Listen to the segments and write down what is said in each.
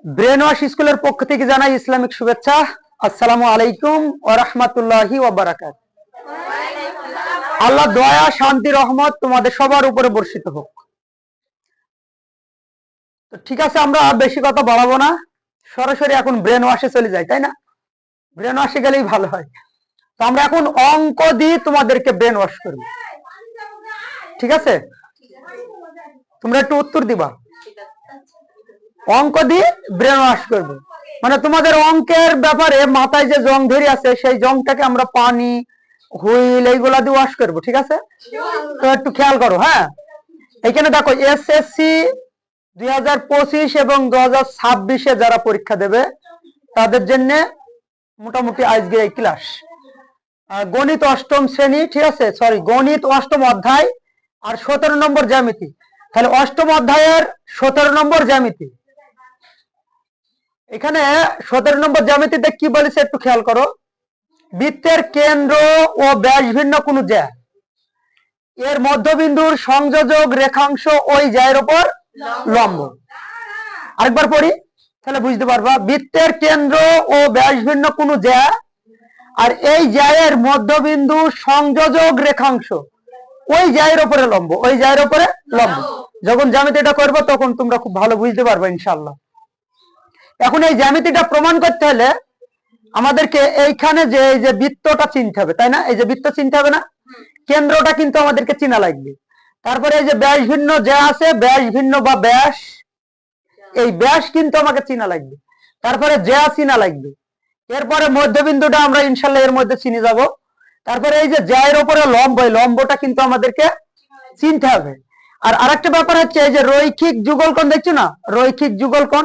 Brain wash স্কুলের পক্ষ থেকে জানাই ইসলামিক শুভেচ্ছা। আসসালামু আলাইকুম ওয়া রাহমাতুল্লাহি ওয়া বারাকাতুহু। আল্লাহ দয়া, শান্তি, রহমত তোমাদের সবার উপরে বর্ষিত হোক। তো ঠিক আছে, আমরা বেশি কথা বাড়াবো না, সরাসরি এখন ব্রেন ওয়াশে চলে যাই, তাই না? ব্রেন ওয়াশে গেলেই ভালো হয়। তো আমরা এখন অঙ্ক দিয়ে তোমাদেরকে ব্রেন ওয়াশ করব, ঠিক আছে? তোমরা একটু উত্তর দিবা। অঙ্ক দিয়ে ব্রেন ওয়াশ করবো, মানে তোমাদের অঙ্কের ব্যাপারে মাথায় যে জং ধরে আছে সেই জংটাকে আমরা পানি, হুইল এইগুলা দিয়ে ওয়াশ করবো, ঠিক আছে? তো একটু খেয়াল করো। হ্যাঁ, এখানে দেখো এসএসসি 2025 এবং 2026 যারা পরীক্ষা দেবে তাদের জন্য মোটামুটি আজকে এই ক্লাস গণিত অষ্টম শ্রেণী, ঠিক আছে? সরি, গণিত অষ্টম অধ্যায় আর 17 নম্বর জ্যামিতি। তাহলে অষ্টম অধ্যায়ের 17 নম্বর জ্যামিতি, এখানে 17 নম্বর জ্যামিতিতে কি বলেছে একটু খেয়াল করো। বৃত্তের কেন্দ্র ও ব্যাস ভিন্ন কোন জ্যা এর মধ্যবিন্দুর সংযোজক রেখাংশ ওই জ্যায়ের উপর লম্ব। আরেকবার পড়ি, তাহলে বুঝতে পারবা। বৃত্তের কেন্দ্র ও ব্যাস ভিন্ন কোন জ্যা আর এই জ্যায়ের মধ্যবিন্দু সংযোজক রেখাংশ ওই জ্যায়ের উপরে লম্ব, ওই জ্যায়ের উপরে লম্ব। যখন জ্যামিতিটা করবো তখন তোমরা খুব ভালো বুঝতে পারবে ইনশাআল্লাহ। এখন এই জ্যামিতিটা প্রমাণ করতে হলে আমাদেরকে এইখানে যে এই যে বৃত্তটা চিনতে হবে, তাই না? এই যে বৃত্ত চিনতে হবে না, কেন্দ্রটা কিন্তু আমাদেরকে চিনা লাগবে। তারপরে এই যে ব্যাস ভিন্ন যা আছে, ব্যাস ভিন্ন বা ব্যাস, এই ব্যাস কিন্তু আমাকে চিনা লাগবে। তারপরে যা চিনা লাগবে। এরপরে মধ্যবিন্দুটা আমরা ইনশাল্লাহ এর মধ্যে চিনে যাব। তারপরে এই যে জ্যায়ের উপরে লম্ব, এই লম্বটা কিন্তু আমাদেরকে চিনতে হবে। আর আরেকটা ব্যাপার হচ্ছে এই যে রৈখিক যুগলকোণ, দেখছো না? রৈখিক যুগলকোণ,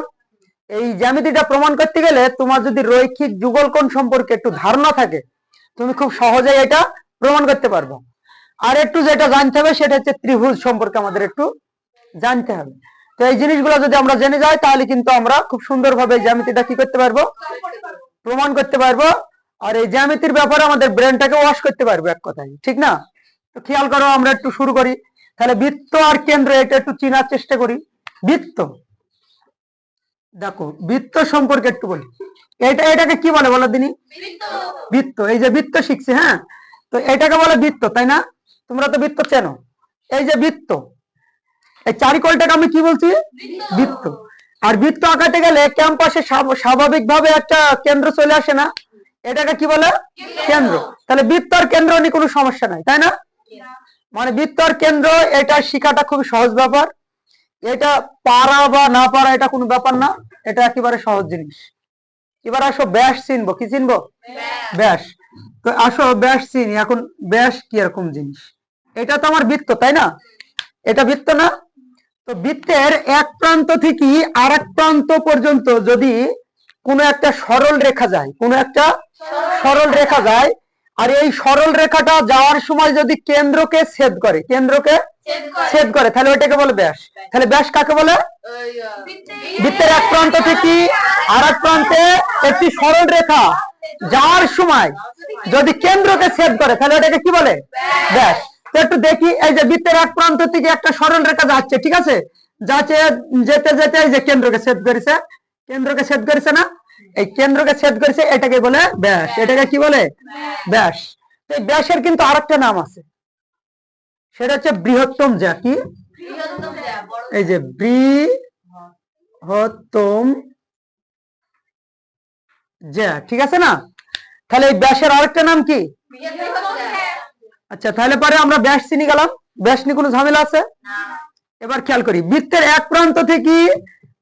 এই জ্যামিতিটা প্রমাণ করতে গেলে তোমার যদি রৈখিক যুগলকোণ সম্পর্কে একটু ধারণা থাকে তুমি খুব সহজেই এটা প্রমাণ করতে পারবে। আর একটু যেটা জানতে হবে সেটা হচ্ছে ত্রিভুজ সম্পর্কে আমাদের একটু জানতে হবে। তো এই জিনিসগুলো যদি আমরা জেনে যাই তাহলে কিন্তু আমরা খুব সুন্দরভাবে জ্যামিতিটা কি করতে পারবো, প্রমাণ করতে পারবো। আর এই জ্যামিতির ব্যাপারে আমাদের ব্রেনটাকে ওয়াশ করতে পারবো, এক কথায়, ঠিক না? তো খেয়াল করো, আমরা একটু শুরু করি। তাহলে বৃত্ত আর কেন্দ্র এটা একটু চেনার চেষ্টা করি। বৃত্ত, দেখো বৃত্ত সম্পর্কে একটু বলি। এটাকে কি বলে বলো দিনি? বৃত্ত। এই যে বৃত্ত শিখছি, হ্যাঁ, তো এটাকে বলে বৃত্ত, তাই না? তোমরা তো বৃত্ত চেনো। এই যে বৃত্ত, এই চারিকোলটাকে আমি কি বলছি? বৃত্ত। আর বৃত্ত আঁকাতে গেলে ক্যাম্পাসে স্বাভাবিকভাবে একটা কেন্দ্র চলে আসে না, এটাকে কি বলে? কেন্দ্র। তাহলে বৃত্ত আর কেন্দ্র নিয়ে কোনো সমস্যা নাই, তাই না? মানে বৃত্ত আর কেন্দ্র এটা শেখাটা খুবই সহজ ব্যাপার। এটা পারা বা না পারা এটা কোনো ব্যাপার না, এটা একেবারে সহজ জিনিস। এবার আসো ব্যাস চিনবো। কি চিনবো? ব্যাস। তো আসো ব্যাস চিনি। এখন ব্যাস কি রকম জিনিস? এটা তো আমার বৃত্ত, তাই না? এটা বৃত্ত না? তো বৃত্তের এক প্রান্ত থেকে আর এক প্রান্ত পর্যন্ত যদি কোনো একটা সরল রেখা যায়, কোনো একটা সরল রেখা যায়, আর এই সরল রেখাটা যাওয়ার সময় যদি কেন্দ্রকে ছেদ করে, কেন্দ্রকে ছেদ করে, তাহলে ওইটাকে বলে ব্যাস। তাহলে ব্যাস কাকে বলে? বৃত্তের এক প্রান্ত থেকে আর এক প্রান্তে একটি সরল রেখা যাওয়ার সময় যদি কেন্দ্রকে ছেদ করে তাহলে ওটাকে কি বলে? ব্যাস। তো একটু দেখি, এই যে বৃত্তের এক প্রান্ত থেকে একটা সরল রেখা যাচ্ছে, ঠিক আছে? যাচ্ছে, যেতে যেতে এই যে কেন্দ্রকে ছেদ করেছে, কেন্দ্রকে ছেদ করেছে না? এই কেন্দ্রকে ছেদ করেছে, এটাকে বলে ব্যাস। এটাকে কি বলে? ব্যাস। তো এই ব্যাসের কিন্তু আরেকটা নাম আছে, সেটা হচ্ছে বৃহত্তম জ্যা। কি? এই যে বৃহত্তম জ্যা, ঠিক আছে না? তাহলে এই ব্যাসের আরেকটা নাম কি? আচ্ছা, তাহলে পরে আমরা ব্যাস চিনি গেলাম। ব্যাস নিয়ে কোনো ঝামেলা আছে? এবার খেয়াল করি, বৃত্তের এক প্রান্ত থেকে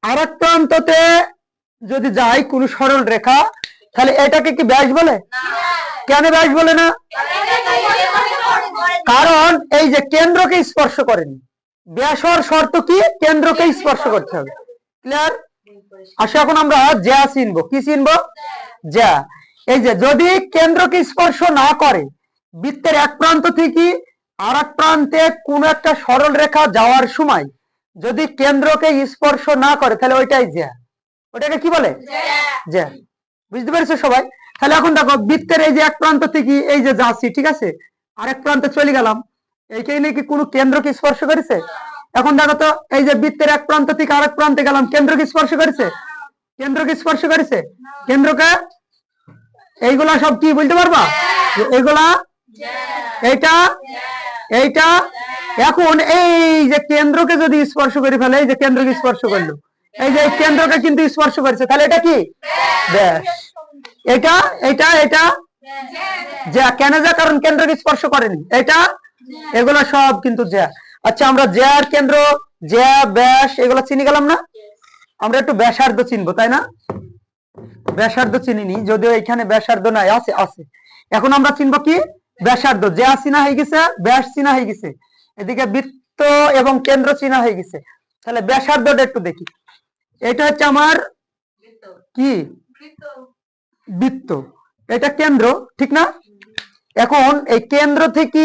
আর এক প্রান্ততে যদি যায় কোন সরল রেখা, তাহলে এটাকে কি ব্যাস বলে? কেন ব্যাস বলে না? কারণ এই যে কেন্দ্রকে স্পর্শ করেনি। ব্যাসর শর্ত কি? কেন্দ্রকে স্পর্শ করতে হবে। ক্লিয়ার? আসলে এখন আমরা জ্যা চিনবো। কি চিনবো? জ্যা। এই যে যদি কেন্দ্রকে স্পর্শ না করে, বৃত্তের এক প্রান্ত থেকে আর এক প্রান্তে কোন একটা সরল রেখা যাওয়ার সময় যদি কেন্দ্রকে স্পর্শ না করে তাহলে ওইটাই জ্যা। ওটাকে কি বলে? জ্যা। বুঝতে পেরেছো সবাই? তাহলে এখন দেখো, বৃত্তের এই যে এক প্রান্ত থেকে এই যে যাচ্ছি, ঠিক আছে, আরেক প্রান্তে চলে গেলাম, এইখানে কি কোনো কেন্দ্রকে স্পর্শ করেছে? এখন দেখো তো, এই যে বৃত্তের এক প্রান্ত থেকে আরেক প্রান্তে গেলাম, কেন্দ্রকে স্পর্শ করেছে? কেন্দ্রকে স্পর্শ করেছে? কেন্দ্রকে, এইগুলা সব কি বলতে পারবা? এইগুলা, এইটা, এইটা। এখন এই যে কেন্দ্রকে যদি স্পর্শ করে ফেলে, এই যে কেন্দ্রকে স্পর্শ করলো, এই যে কেন্দ্রকে কিন্তু স্পর্শ করেছে, তাহলে এটা কি? ব্যাস। এটা, এটা, এটা যা। কেন যা? কারণ কেন্দ্রকে স্পর্শ করেনি। এটা, এগুলা সব কিন্তু যা। আচ্ছা, আমরা জ্যা আর কেন্দ্র, জ্যা, ব্যাস এগুলা চিনি গেলাম না? আমরা একটু ব্যাসার্ধ চিনবো, তাই না? ব্যাসার্ধ চিনিনি, যদিও এখানে ব্যাসার্ধ নাই, আছে আছে। এখন আমরা চিনবো কি? ব্যাসার্ধ। জ্যা চিনা হয়ে গেছে, ব্যাস চিনা হয়ে গেছে, এদিকে বৃত্ত এবং কেন্দ্র চিনা হয়ে গেছে। তাহলে ব্যাসার্ধটা একটু দেখি। এটা হচ্ছে আমার কি? বৃত্ত। এটা কেন্দ্র, ঠিক না? এখন এই কেন্দ্র থেকে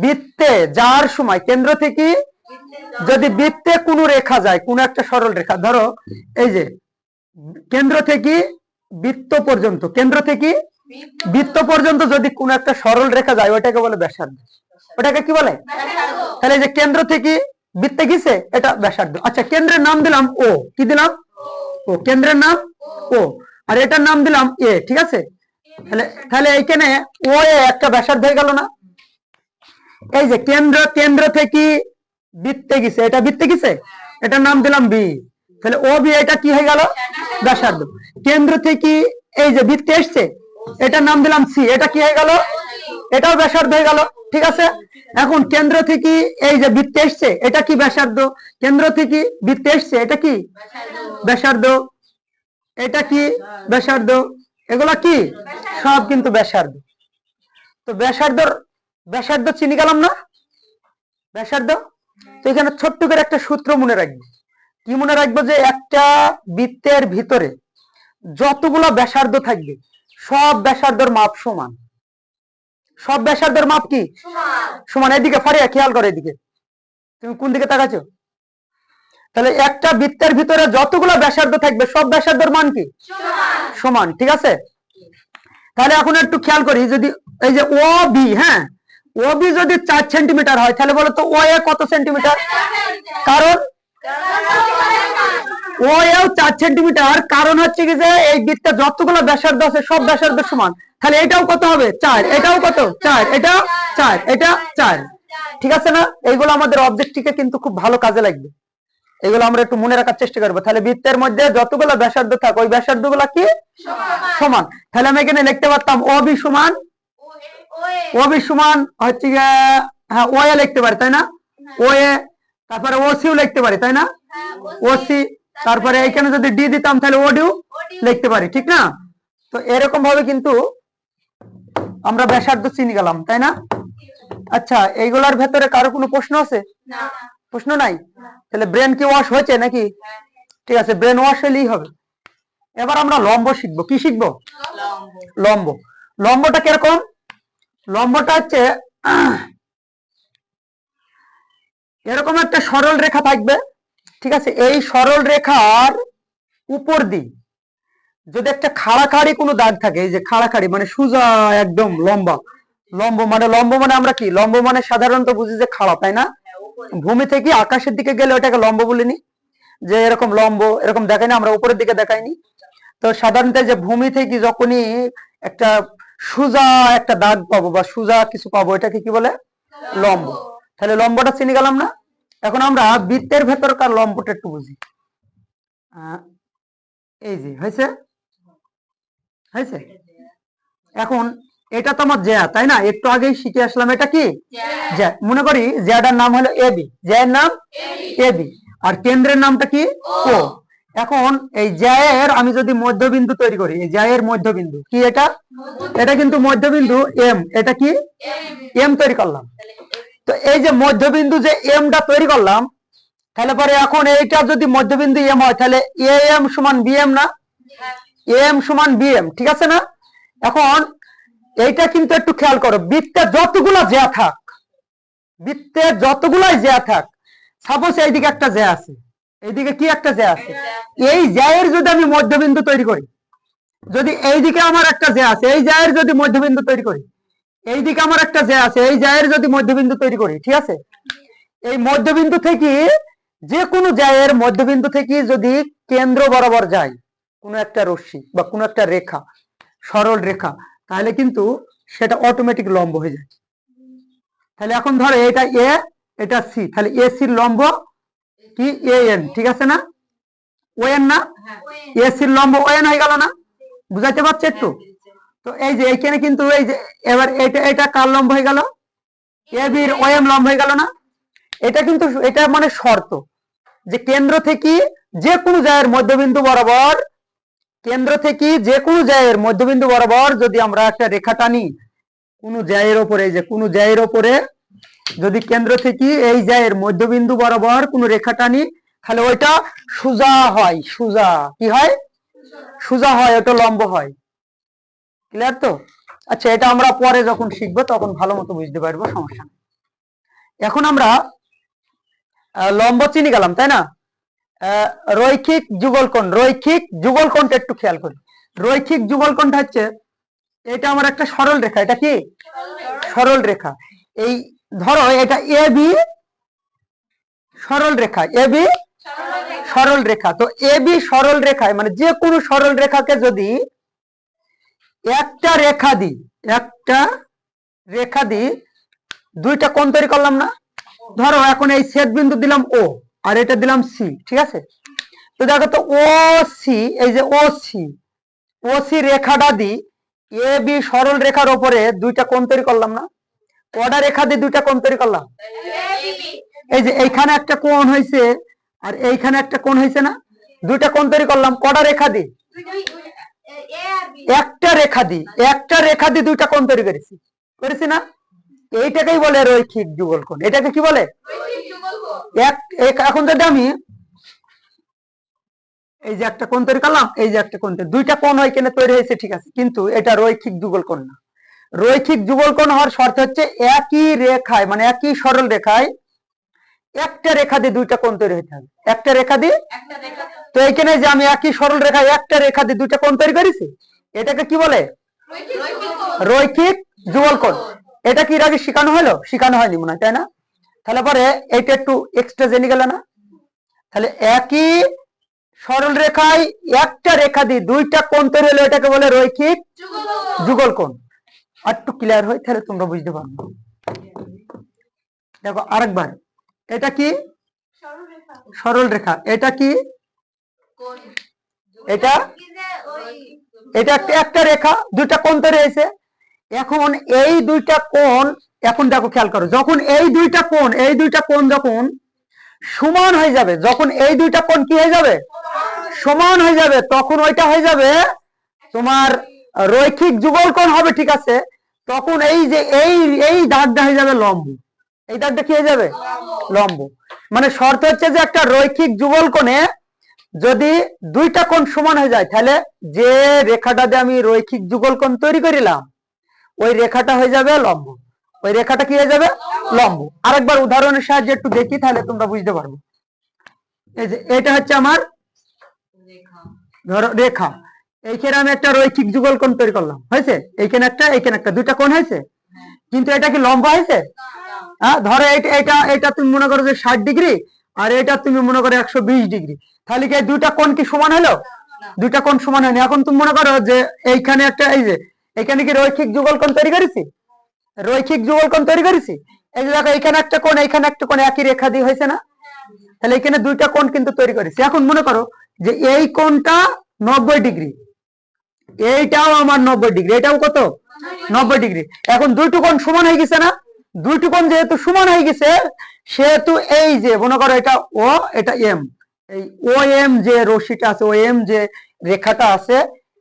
বৃত্তে যাওয়ার সময়, কেন্দ্র থেকে যদি বৃত্তে কোনো রেখা যায়, কোনো একটা সরল রেখা, ধরো এই যে কেন্দ্র থেকে বৃত্ত পর্যন্ত, কেন্দ্র থেকে বৃত্ত পর্যন্ত যদি কোনো একটা সরল রেখা যায়, ওটাকে বলে ব্যাসার্ধ। ওটাকে কি বলে? তাহলে এই যে কেন্দ্র থেকে বৃত্তে গেছে, এটা ব্যাসার্ধ। আচ্ছা, কেন্দ্রের নাম দিলাম ও। কি দিলাম? ও। কেন্দ্রের নাম ও, আর এটার নাম দিলাম এ, ঠিক আছে? তাহলে তাহলে এইখানে ও এ একটা ব্যাসার্ধ হয়ে গেল না? এই যে কেন্দ্র, কেন্দ্র থেকে বৃত্তে গেছে, এটা বৃত্তে গেছে, এটার নাম দিলাম বি। তাহলে ও বি, এটা কি হয়ে গেল? ব্যাসার্ধ। কেন্দ্র থেকে এই যে বৃত্তে এসছে, এটার নাম দিলাম সি, এটা কি হয়ে গেল? এটাও ব্যাসার্ধ হয়ে গেল, ঠিক আছে? এখন কেন্দ্র থেকে এই যে বৃত্তে এসছে, এটা কি? ব্যাসার্ধ। কেন্দ্র থেকে বৃত্তে এসছে, এটা কি? ব্যাসার্ধ। এটা কি? ব্যাসার্ধ। এগুলা কি? সব কিন্তু ব্যাসার্ধ। তো ব্যাসার্ধ চিনি গেলাম না? ব্যাসার্ধ। তো এখানে ছোট্ট করে একটা সূত্র মনে রাখবো। কি মনে রাখবো? যে একটা বৃত্তের ভিতরে যতগুলো ব্যাসার্ধ থাকবে, সব ব্যাসার্ধর মাপ সমান। সব ব্যাসার্ধের মাপ কি? সমান। এদিকে ফারিয়া, খেয়াল করো এদিকে। তুমি কোন দিকে তাকাচ্ছো? তাহলে একটা বৃত্তের ভিতরে যতগুলো ব্যাসার্ধ থাকবে, সব ব্যাসার্ধের মান কি? সমান, ঠিক আছে? তাহলে এখন একটু খেয়াল করি, যদি এই যে ও বি, হ্যাঁ, ও বি যদি 4 সেন্টিমিটার হয়, তাহলে বলো তো ও এ কত সেন্টিমিটার? কারণ ও এও 4 সেন্টিমিটার। কারণ হচ্ছে কি, যে এই বৃত্তে যতগুলো ব্যাসার্ধ আছে, সব ব্যাসার্ধ সমান। তাহলে এটাও কত হবে? 4। এটাও কত? 4। এটা 4, এটা 4, ঠিক আছে না? এইগুলো আমাদের অবজেক্টিভে কিন্তু খুব ভালো কাজে লাগবে। এগুলো আমরা একটু মনে রাখার চেষ্টা করবো। তাহলে বৃত্তের মধ্যে যতগুলো ব্যাসার্ধ থাক, ওই ব্যাসার্ধ গুলা কি? সমান। তাহলে আমি এখানে লিখতে পারতাম ও বি সমান, ও বি সমান হচ্ছে, হ্যাঁ, ও এ লিখতে পারি, তাই না? ও এ, তারপরে ও সিও লিখতে পারি, তাই না? ও সি। তারপরে এখানে যদি ডি দিতাম, তাহলে ও ডিও লিখতে পারি, ঠিক না? তো এরকম ভাবে কিন্তু আমরা ব্যাসার্ধ চিনি গেলাম, তাই না? আচ্ছা, এইগুলার ভেতরে কারো কোনো প্রশ্ন আছে? প্রশ্ন নাই? তাহলে ব্রেন কি ওয়াশ হয়েছে নাকি? ঠিক আছে, ব্রেন ওয়াশ হলেই হবে। এবার আমরা লম্ব শিখবো। কি শিখবো? লম্ব। লম্বটা কিরকম? লম্বটা হচ্ছে এরকম একটা সরল রেখা থাকবে, ঠিক আছে? এই সরল রেখার উপর দিয়ে যদি একটা খাড়াখাড়ি কোনো দাগ থাকে, এই যে খাড়াখাড়ি মানে সোজা একদম লম্বা। লম্ব মানে আমরা কি? লম্ব মানে সাধারণত বুঝি যে খাড়া, তাই না? ভূমি থেকে আকাশের দিকে গেলে ওটাকে লম্ব বলিনি, যে এরকম লম্ব এরকম দেখাই না, আমরা উপরের দিকে দেখাইনি। তো সাধারণত যে ভূমি থেকে যখনই একটা সোজা একটা দাগ পাবো বা সোজা কিছু পাবো, এটাকে কি বলে? লম্ব। তাহলে লম্বটা চিনি গেলাম না? এখন আমরা বৃত্তের ভেতরকার লম্বটা একটু বুঝি। এই যে হয়েছে, হয়েছে। এখন এটা তো আমার জ্যা, তাই না? একটু আগেই শিখে আসলাম, এটা কি? জ্যা। মনে করি জ্যাটার নাম হলো এ বি, জ্যার নাম এ বি, আর কেন্দ্রের নামটা কি? ও। এখন এই জ্যায়ের আমি যদি মধ্যবিন্দু তৈরি করি, এই জ্যায়ের মধ্যবিন্দু কি? এটা, এটা কিন্তু মধ্যবিন্দু এম। এটা কি? এম তৈরি করলাম। তো এই যে মধ্যবিন্দু যে এমটা তৈরি করলাম, তাহলে পরে এখন এইটা যদি মধ্যবিন্দু এম হয়, তাহলে এ এম সমান বি এম না? এম সমান বি এম, ঠিক আছে না? এখন এইটা কিন্তু একটু খেয়াল করো, বৃত্তে যতগুলা জ্যা থাক, বৃত্তে যতগুলাই জ্যা থাক, সাপোজ এইদিকে একটা জ্যা আছে, এইদিকে কি একটা জ্যা আছে, এই জ্যায়ের যদি আমি মধ্যবিন্দু তৈরি করি, যদি এইদিকে আমার একটা জ্যা আছে, এই জ্যায়ের যদি মধ্যবিন্দু তৈরি করি, এইদিকে আমার একটা জ্যা আছে, এই জ্যায়ের যদি মধ্যবিন্দু তৈরি করি, ঠিক আছে? এই মধ্যবিন্দু থেকে যে কোনো জায়ের মধ্যবিন্দু থেকে যদি কেন্দ্র বরাবর যায় কোনো একটা রশ্মি বা কোনো একটা রেখা, সরল রেখা, তাহলে কিন্তু সেটা অটোমেটিক লম্ব হয়ে যায়। তাহলে এখন ধরো এটা এ, এটা সি, তাহলে এ সির লম্ব কি এ এন, ঠিক আছে না? ও এন না, এ সির লম্ব ও এন হয়ে গেল না? বুঝাইতে পারছো একটু? তো এই যে এইখানে কিন্তু এই যে এবার এটা কার লম্ব হয়ে গেল? এ বির ও এম লম্ব হয়ে গেল না? এটা কিন্তু এটা মানে শর্ত যে কেন্দ্র থেকে যে কোনো জায়ের মধ্যবিন্দু বরাবর, কেন্দ্র থেকে যে কোনো জায়ের মধ্যবিন্দু বরাবর যদি আমরা একটা রেখা টানি কোনো জায়ের ওপরে, যে কোনো জায়ের ওপরে যদি কেন্দ্র থেকে এই জায়ের মধ্যবিন্দু বরাবর কোনো রেখা টানি, তাহলে ওইটা সোজা হয়। সোজা কি হয়? সোজা হয়, ওটা লম্ব হয়। ক্লিয়ার তো? আচ্ছা, এটা আমরা পরে যখন শিখবো তখন ভালো মতো বুঝতে পারবো, সমস্যা নেই। এখন আমরা লম্ব চিনি গেলাম, তাই না? রৈখিক যুগলকোণ, রৈখিক যুগলকোণটা একটু খেয়াল করি। রৈখিক যুগলকোণটা হচ্ছে এটা আমার একটা সরল রেখা। এটা কি সরল রেখা? এই ধরো এটা এ বি সরল রেখা, এ বি সরল রেখা। তো এ বি সরল রেখায় মানে যে কোনো সরল রেখাকে যদি একটা রেখা দিই, একটা রেখা দিই, দুইটা কোণ তৈরি করলাম না? ধরো এখন এই ছেদ বিন্দু দিলাম ও, আর এটা দিলাম সি, ঠিক আছে? তো দেখো তো ও সি, এই যে ও সি, ও সি রেখাটা দিই এ বি সরল রেখার উপরে দুইটা কোণ তৈরি করলাম না? কটা রেখা দিয়ে দুইটা কোণ তৈরি করলাম? এই যে এইখানে একটা কোণ হয়েছে আর এইখানে একটা কোণ হয়েছে না? দুইটা কোণ তৈরি করলাম কটা রেখা দিয়ে? একটা রেখা দিয়ে, একটা রেখা দিয়ে দুইটা কোণ তৈরি করেছি, করেছি না? এইটাকেই বলে রৈখিক যুগলকোণ। এটাকে কি বলে? এখন যদি আমি এই যে একটা কোণ তৈরি করলাম, এই যে একটা কোণ, দুইটা কোণ হয় কেন তৈরি হয়েছে, ঠিক আছে, কিন্তু এটা রৈখিক যুগলকোণ না। রৈখিক যুগলকোণ হওয়ার শর্ত হচ্ছে একই রেখায় মানে একই সরল রেখায় একটা রেখা দিয়ে দুইটা কোণ তৈরি হতে হবে। একটা রেখা দিয়ে, তো এইখানে যে আমি একই সরল রেখায় একটা রেখা দিয়ে দুইটা কোণ তৈরি করেছি, এটাকে কি বলে? রৈখিক যুগলকোণ। এটা কি এর আগে শেখানো হলো? শেখানো হয়নি মনে হয়, তাই না? তাহলে পরে এইটা একটু এক্সট্রা জেনে গেল না? তাহলে একই সরল রেখায় একটা রেখা দিয়ে দুইটা কোণ তৈরি হলো, এটাকে বলে রৈখিক যুগলকোণ। আর একটু ক্লিয়ার হয় তাহলে তোমরা বুঝতে পারবে। দেখো আরেকবার, এটা কি সরল রেখা, এটা কি? এটা এটা একটা রেখা, দুইটা কোণ তৈরি হয়েছে। এখন এই দুইটা কোণ, এখন দেখো খেয়াল করো, যখন এই দুইটা কোণ যখন সমান হয়ে যাবে, যখন এই দুইটা কোণ কি হয়ে যাবে? সমান হয়ে যাবে, তখন ওইটা হয়ে যাবে তোমার রৈখিক যুগলকোণ হবে, ঠিক আছে? তখন এই যে এই দাগটা হয়ে যাবে লম্ব। এই দাগটা কি হয়ে যাবে? লম্ব। মানে শর্ত হচ্ছে যে একটা রৈখিক যুগলকোণে যদি দুইটা কোণ সমান হয়ে যায়, তাহলে যে রেখাটা দিয়ে আমি রৈখিক যুগলকোণ তৈরি করিলাম ওই রেখাটা হয়ে যাবে লম্ব। ওই রেখাটা কি হয়ে যাবে? লম্ব। আরেকবার উদাহরণের সাহায্যে একটু দেখি, তাহলে তোমরা বুঝতে পারবে। এই যে এটা হচ্ছে আমার ধরো রেখা, এইখানে আমি একটা রৈখিক যুগলকোণ তৈরি করলাম, হয়েছে? এইখানে একটা, দুইটা কোণ হয়েছে, কিন্তু এটা কি লম্ব হয়েছে? হ্যাঁ, ধরো এটা তুমি মনে করো যে 60 ডিগ্রি, আর এটা তুমি মনে করো 120 ডিগ্রি, তাহলে কি দুইটা কোণ কি সমান হলো? দুইটা কোণ সমান হয়নি। এখন তুমি মনে করো যে এইখানে একটা, এই যে এখানে কি রৈখিক যুগলকোণ তৈরি করেছি? রৈখিক যুগলকোণ তৈরি করেছি। এই যে দেখো এখানে একটা কোণ, এইখানে একটা কোণ, একই রেখা দিয়ে হয়েছে না? তাহলে এখানে দুইটা কোণ কিন্তু তৈরি করেছি। এখন মনে করো যে এই কোণটা 90 ডিগ্রি, এইটাও আমার 90 ডিগ্রি, এটাও কত? 90 ডিগ্রি। এখন দুইটু কোণ সমান হয়ে গেছে না? দুইটু কোণ যেহেতু সমান হয়ে গেছে, সেহেতু এই যে মনে করো এটা ও, এটা এম, এই ও এম যে রশ্মিটা আছে, ও এম যে রেখাটা আছে,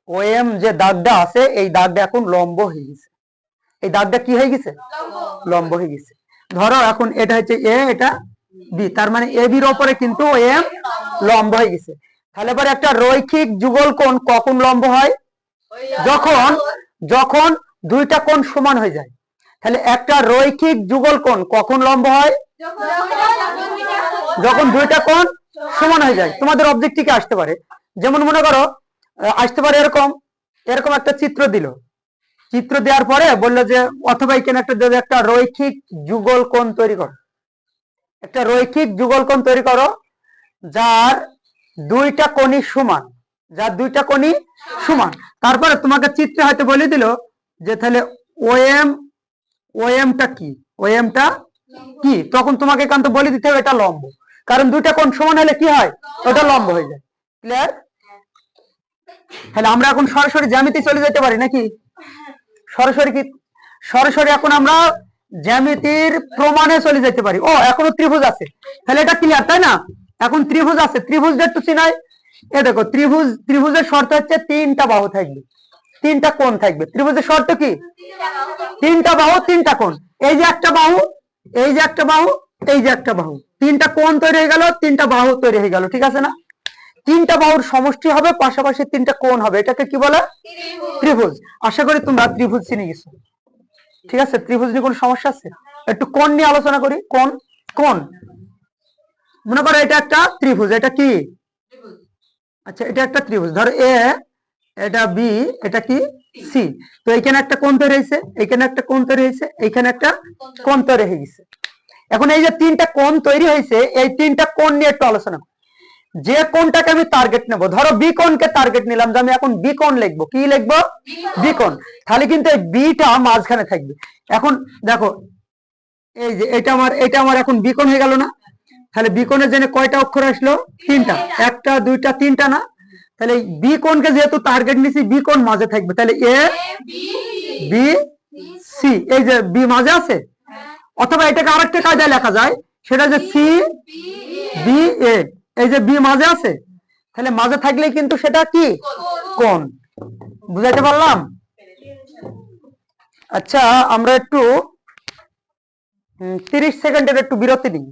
ও এম যে দাগটা আছে, এই দাগটা এখন লম্ব হয়ে গেছে। এই দাগটা কি হয়ে গেছে? লম্ব হয়ে গেছে। ধরো এখন এটা হচ্ছে এ, এটা বি, তার মানে এ বির ওপরে কিন্তু ও এম লম্ব হয়ে গেছে। তাহলে পরে একটা রৈখিক যুগলকোণ কখন লম্ব হয়? যখন যখন দুইটা কোণ সমান হয়ে যায়। তাহলে একটা রৈখিক যুগলকোণ কখন লম্ব হয়? যখন দুইটা কোণ সমান হয়ে যায়। তোমাদের অবজেক্টিভে আসতে পারে, যেমন মনে করো আসতে পারে এরকম এরকম একটা চিত্র দিল, চিত্র দেওয়ার পরে বললো যে অথবা এখানে একটা যদি একটা রৈখিক যুগলকোণ তৈরি করো, একটা রৈখিক যুগলকোণ তৈরি করো যার দুইটা কোণই সমান, তারপরে তোমাকে চিত্রে হয়তো বলে দিল যে তাহলে ওএমটা কি, তখন তোমাকে একান্ত বলে দিতে হবে এটা লম্ব, কারণ দুইটা কোণ সমান হলে কি হয়, ওটা লম্ব হয়ে যায়। ক্লিয়ার? তাহলে আমরা এখন সরাসরি জ্যামিতি চলে যেতে পারি নাকি? সরাসরি এখন আমরা জ্যামিতির প্রমাণে চলে যেতে পারি। ও এখনো ত্রিভুজ আছে, তাহলে এটা ক্লিয়ার, তাই না? এখন ত্রিভুজ আছে, ত্রিভুজটা একটু চিনাই। এ দেখো, ত্রিভুজের শর্ত হচ্ছে তিনটা বাহু থাকবে, তিনটা কোণ থাকবে। ত্রিভুজের শর্ত কি? তিনটা বাহু, তিনটা কোণ। এই যে একটা বাহু, এই যে একটা বাহু, এই যে একটা বাহু, তিনটা কোণ তৈরি হয়ে গেল, তিনটা বাহু তৈরি হয়ে গেল, ঠিক আছে না? তিনটা বাহুর সমষ্টি হবে, পাশাপাশি তিনটা কোণ হবে, এটাকে কি বলে? ত্রিভুজ। আশা করি তোমরা ত্রিভুজ চিনে গেছো, ঠিক আছে? ত্রিভুজ নিয়ে কোনো সমস্যা আছে? একটু কোণ নিয়ে আলোচনা করি। কোণ মনে করো এটা একটা ত্রিভুজ, এটা কি? আচ্ছা, এটা একটা ত্রিভুজ, ধরো এ, এটা বি, এটা কি? সি। তো এখানে একটা কোণ তৈরি হয়েছে, এখানে একটা কোণ তৈরি হয়েছে, এখানে একটা কোণ তৈরি হয়ে গেছে। এখন এই যে তিনটা কোণ তৈরি হয়েছে, এই তিনটা কোণ নিয়ে একটু আলোচনা করি। যে কোণটাকে আমি টার্গেট নেব, ধরো বি কোণকে টার্গেট নিলাম, যে আমি এখন বি কোণ লিখবো। কি লিখবো? বি কোণ। তাহলে কিন্তু এই বিটা মাঝখানে থাকবে। এখন দেখো, এই যে এটা আমার এখন বি কোণ হয়ে গেল না? তাহলে বি কোণের জন্য কয়টা অক্ষর আসলো? তিনটা। একটা, দুইটা, তিনটা না? তাহলে বি কোণকে যেহেতু টার্গেট নিছি, বি কোণ মাঝে থাকবে, তাহলে এ বি সি। এই যে বি মাঝে আছে, অথবা এটাকে আরেকটা কায়দায় লেখা যায়, সেটা যে সি বি এ। এই যে বি মাঝে আছে, তাহলে মাঝে থাকলে কিন্তু সেটা কি? কোণ। বুঝাইতে পারলাম? আচ্ছা, আমরা একটু 30 সেকেন্ডের একটু বিরতি নিই।